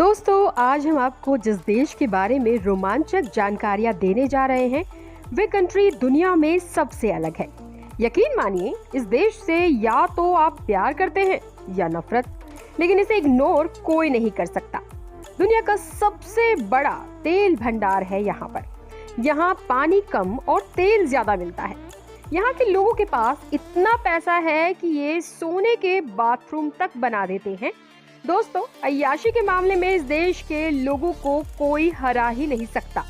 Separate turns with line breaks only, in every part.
दोस्तों, आज हम आपको जिस देश के बारे में रोमांचक जानकारियां देने जा रहे हैं, वे कंट्री दुनिया में सबसे अलग है। यकीन मानिए, इस देश से या तो आप प्यार करते हैं या नफरत, लेकिन इसे इग्नोर कोई नहीं कर सकता। दुनिया का सबसे बड़ा तेल भंडार है यहाँ पर। यहाँ पानी कम और तेल ज्यादा मिलता है। यहाँ के लोगों के पास इतना पैसा है कि ये सोने के बाथरूम तक बना देते हैं। दोस्तों, अय्याशी के मामले में इस देश के लोगों को कोई हरा ही नहीं सकता।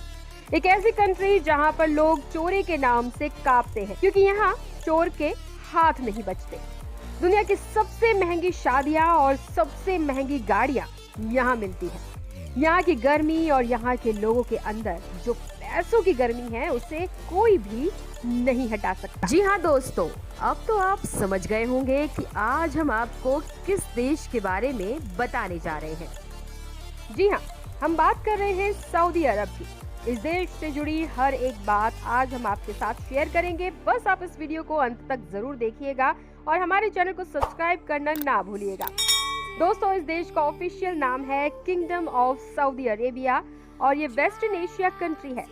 एक ऐसी कंट्री जहाँ पर लोग चोरी के नाम से कांपते हैं, क्योंकि यहाँ चोर के हाथ नहीं बचते। दुनिया की सबसे महंगी शादियाँ और सबसे महंगी गाड़ियाँ यहाँ मिलती है। यहाँ की गर्मी और यहाँ के लोगों के अंदर जो पैसों की गर्मी है, उसे कोई भी नहीं हटा सकता। जी हाँ दोस्तों, अब तो आप समझ गए होंगे कि आज हम आपको किस देश के बारे में बताने जा रहे हैं। जी हाँ, हम बात कर रहे हैं सऊदी अरब की। इस देश से जुड़ी हर एक बात आज हम आपके साथ शेयर करेंगे। बस आप इस वीडियो को अंत तक जरूर देखिएगा और हमारे चैनल को सब्सक्राइब करना ना भूलिएगा। दोस्तों, इस देश का ऑफिशियल नाम है किंगडम ऑफ सऊदी अरेबिया और ये वेस्टर्न एशिया कंट्री है।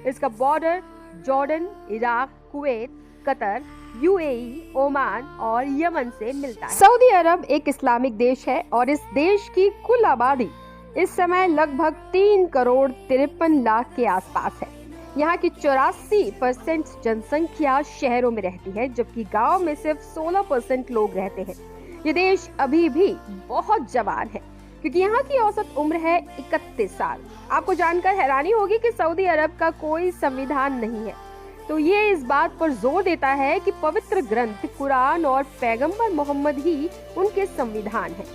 इसका border Jordan, Iraq, Kuwait, Qatar, UAE, Oman और यमन से मिलता है। सऊदी अरब एक इस्लामिक देश है और इस देश की कुल आबादी इस समय लगभग 3 करोड़ 53 लाख के आसपास है। यहाँ की 84% जनसंख्या शहरों में रहती है, जबकि गांव में सिर्फ 16% लोग रहते हैं। ये देश अभी भी बहुत जवान है, क्योंकि यहाँ की औसत उम्र है 31 साल। आपको जानकर हैरानी होगी कि सऊदी अरब का कोई संविधान नहीं है, तो ये इस बात पर जोर देता है कि पवित्र ग्रंथ कुरान और पैगंबर मोहम्मद ही उनके संविधान है।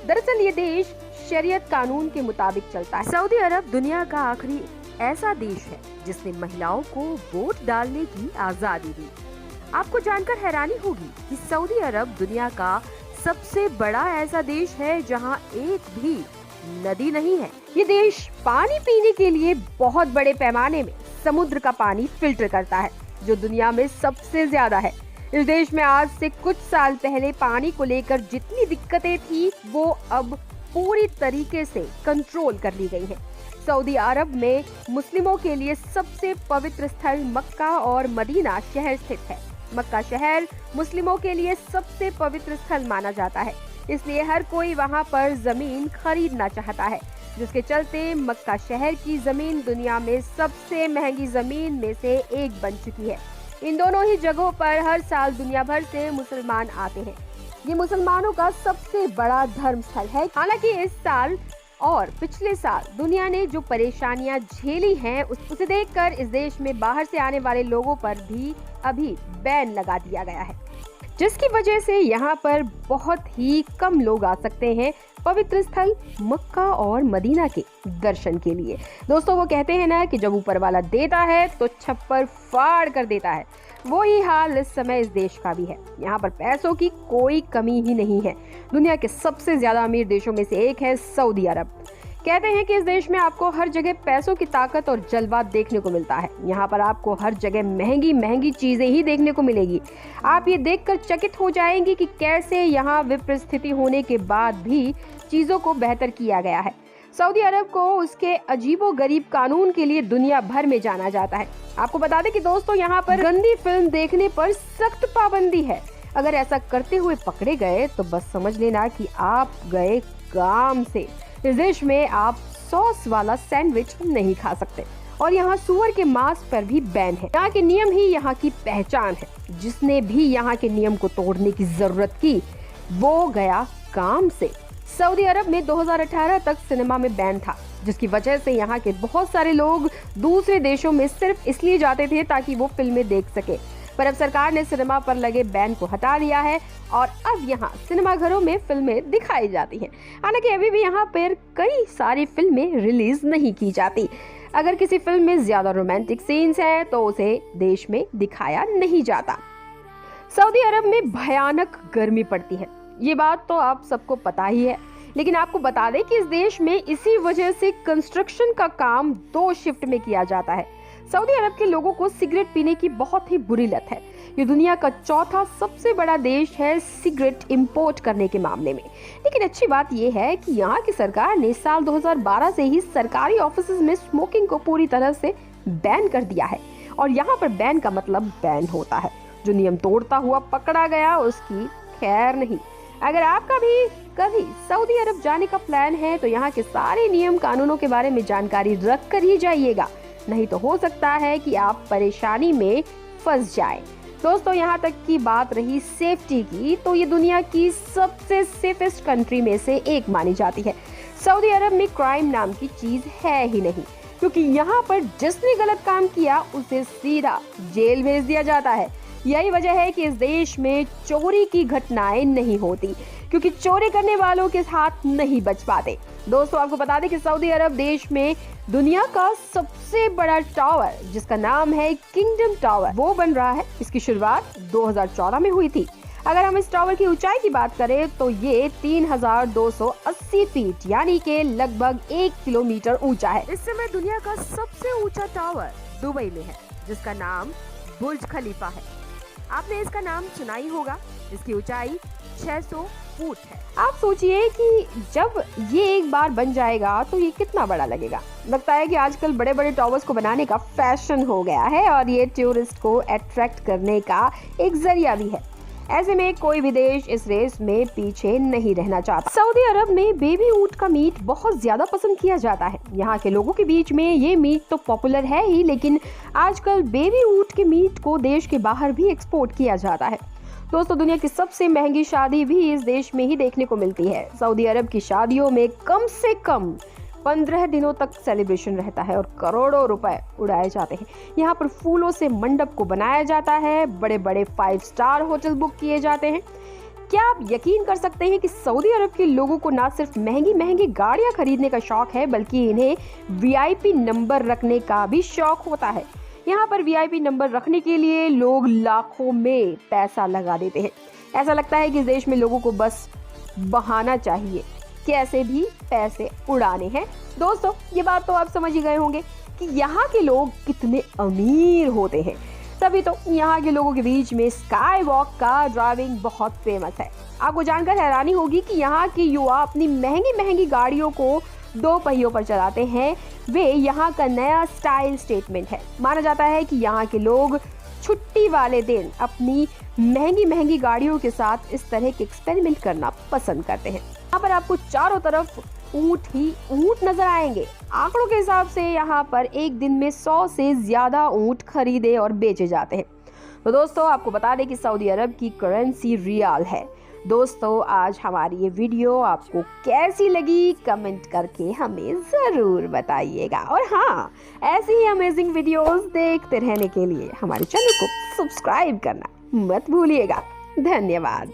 दरअसल ये देश शरीयत कानून के मुताबिक चलता है। सऊदी अरब दुनिया का आखिरी ऐसा देश है जिसने महिलाओं को वोट डालने की आजादी दी। आपको जानकर हैरानी होगी कि सऊदी अरब दुनिया का सबसे बड़ा ऐसा देश है जहां एक भी नदी नहीं है। ये देश पानी पीने के लिए बहुत बड़े पैमाने में समुद्र का पानी फिल्टर करता है, जो दुनिया में सबसे ज्यादा है। इस देश में आज से कुछ साल पहले पानी को लेकर जितनी दिक्कतें थी, वो अब पूरी तरीके से कंट्रोल कर ली गई है। सऊदी अरब में मुस्लिमों के लिए सबसे पवित्र स्थल मक्का और मदीना शहर स्थित है। मक्का शहर मुस्लिमों के लिए सबसे पवित्र स्थल माना जाता है, इसलिए हर कोई वहां पर जमीन खरीदना चाहता है, जिसके चलते मक्का शहर की जमीन दुनिया में सबसे महंगी जमीन में से एक बन चुकी है। इन दोनों ही जगहों पर हर साल दुनिया भर से मुसलमान आते हैं। ये मुसलमानों का सबसे बड़ा धर्म स्थल है। हालांकि इस साल और पिछले साल दुनिया ने जो परेशानियां झेली हैं, उसे देखकर इस देश में बाहर से आने वाले लोगों पर भी अभी बैन लगा दिया गया है, जिसकी वजह से यहाँ पर बहुत ही कम लोग आ सकते हैं पवित्र स्थल मक्का और मदीना के दर्शन के लिए। दोस्तों, वो कहते हैं ना कि जब ऊपर वाला देता है तो छप्पर फाड़ कर देता है। वो ही हाल इस समय इस देश का भी है। यहाँ पर पैसों की कोई कमी ही नहीं है। दुनिया के सबसे ज्यादा अमीर देशों में से एक है सऊदी अरब। कहते हैं कि इस देश में आपको हर जगह पैसों की ताकत और जज्बा देखने को मिलता है। यहाँ पर आपको हर जगह महंगी महंगी चीजें ही देखने को मिलेगी। आप ये देखकर चकित हो जाएंगे कि कैसे यहाँ विपरीत स्थिति होने के बाद भी चीजों को बेहतर किया गया है। सऊदी अरब को उसके अजीबोगरीब कानून के लिए दुनिया भर में जाना जाता है। आपको बता दें कि दोस्तों, यहाँ पर गंदी फिल्म देखने पर सख्त पाबंदी है। अगर ऐसा करते हुए पकड़े गए तो बस समझ लेना कि आप गए काम से। इस देश में आप सॉस वाला सैंडविच नहीं खा सकते और यहाँ सुअर के मांस पर भी बैन है। यहाँ के नियम ही यहाँ की पहचान है। जिसने भी यहाँ के नियम को तोड़ने की जरूरत की, वो गया काम से। सऊदी अरब में 2018 तक सिनेमा में बैन था, जिसकी वजह से यहाँ के बहुत सारे लोग दूसरे देशों में सिर्फ इसलिए जाते थे ताकि वो फिल्में देख सके। पर अब सरकार ने सिनेमा पर लगे बैन को हटा दिया है और अब यहाँ सिनेमाघरों में फिल्में दिखाई जाती हैं। हालांकि अभी भी यहाँ पर कई सारी फिल्में रिलीज नहीं की जाती। अगर किसी फिल्म में ज्यादा रोमांटिक सीन्स हैं तो उसे देश में दिखाया नहीं जाता। सऊदी अरब में भयानक गर्मी पड़ती है, ये बात तो आप सबको पता ही है। लेकिन आपको बता दें कि इस देश में इसी वजह से कंस्ट्रक्शन का काम 2 शिफ्ट में किया जाता है। सऊदी अरब के लोगों को सिगरेट पीने की बहुत ही बुरी लत है। ये दुनिया का चौथा सबसे बड़ा देश है सिगरेट इंपोर्ट करने के मामले में। लेकिन अच्छी बात यह है कि यहाँ की सरकार ने साल 2012 से ही सरकारी ऑफिसेज में स्मोकिंग को पूरी तरह से बैन कर दिया है। और यहाँ पर बैन का मतलब बैन होता है, जो नियम तोड़ता हुआ पकड़ा गया उसकी खैर नहीं। अगर आपका भी कभी सऊदी अरब जाने का प्लान है तो यहाँ के सारे नियम कानूनों के बारे में जानकारी रख कर ही जाइएगा, नहीं तो हो सकता है कि आप परेशानी में फंस जाएं। दोस्तों, यहाँ तक की बात रही सेफ्टी की, तो ये दुनिया की सबसे सेफेस्ट कंट्री में से एक मानी जाती है। सऊदी अरब में क्राइम नाम की चीज है ही नहीं, क्योंकि यहाँ पर जिसने गलत काम किया उसे सीधा जेल भेज दिया जाता है। यही वजह है कि इस देश में चोरी की घटनाएं नहीं होती, क्योंकि चोरी करने वालों के हाथ नहीं बच पाते। दोस्तों, आपको बता दें कि सऊदी अरब देश में दुनिया का सबसे बड़ा टावर, जिसका नाम है किंगडम टावर, वो बन रहा है। इसकी शुरुआत 2014 में हुई थी। अगर हम इस टावर की ऊंचाई की बात करें तो ये 3280 फीट यानी कि लगभग 1 किलोमीटर ऊंचा है। इस समय दुनिया का सबसे ऊंचा टावर दुबई में है, जिसका नाम बुर्ज खलीफा है। आपने इसका नाम सुना ही होगा। इसकी ऊंचाई 600 फुट है। आप सोचिए कि जब ये एक बार बन जाएगा तो ये कितना बड़ा लगेगा। लगता है कि आजकल बड़े बड़े टावर्स को बनाने का फैशन हो गया है और ये टूरिस्ट को अट्रैक्ट करने का एक जरिया भी है। ऐसे में कोई भी देश इस रेस में पीछे नहीं रहना चाहता। सऊदी अरब में बेबी ऊंट का मीट बहुत ज्यादा पसंद किया जाता है। यहाँ के लोगों के बीच में ये मीट तो पॉपुलर है ही, लेकिन आजकल बेबी ऊंट के मीट को देश के बाहर भी एक्सपोर्ट किया जाता है। दोस्तों, दुनिया की सबसे महंगी शादी भी इस देश में ही देखने को मिलती है। सऊदी अरब की शादियों में कम से कम 15 दिनों तक सेलिब्रेशन रहता है और करोड़ों रुपए उड़ाए जाते हैं। यहाँ पर फूलों से मंडप को बनाया जाता है, बड़े बड़े 5 स्टार होटल बुक किए जाते हैं। क्या आप यकीन कर सकते हैं कि सऊदी अरब के लोगों को ना सिर्फ महंगी महंगी गाड़ियां खरीदने का शौक है, बल्कि इन्हें वीआईपी नंबर रखने का भी शौक होता है। यहाँ पर वीआईपी नंबर रखने के लिए लोग लाखों में पैसा लगा देते हैं। ऐसा लगता है कि इस देश में लोगों को बस बहाना चाहिए, कैसे भी पैसे उड़ाने हैं। दोस्तों, ये बात तो आप समझ ही गए होंगे कि यहाँ के लोग कितने अमीर होते हैं। तभी तो यहाँ के लोगों के बीच में स्काई वॉक का ड्राइविंग बहुत फेमस है। आपको जानकर हैरानी होगी कि यहाँ के युवा अपनी महंगी महंगी गाड़ियों को 2 पहियों पर चलाते हैं। वे यहाँ का नया स्टाइल स्टेटमेंट है। माना जाता है कि यहाँ के लोग छुट्टी वाले दिन अपनी महंगी महंगी गाड़ियों के साथ इस तरह के एक्सपेरिमेंट करना पसंद करते हैं। यहाँ पर आपको चारों तरफ ऊंट ही ऊंट नजर आएंगे। आंकड़ों के हिसाब से यहाँ पर एक दिन में 100 से ज्यादा ऊंट खरीदे और बेचे जाते हैं। तो दोस्तों, आपको बता दें कि सऊदी अरब की करेंसी रियाल है। दोस्तों, आज हमारी ये वीडियो आपको कैसी लगी कमेंट करके हमें ज़रूर बताइएगा। और हाँ, ऐसी ही अमेजिंग वीडियोस देखते रहने के लिए हमारे चैनल को सब्सक्राइब करना मत भूलिएगा। धन्यवाद।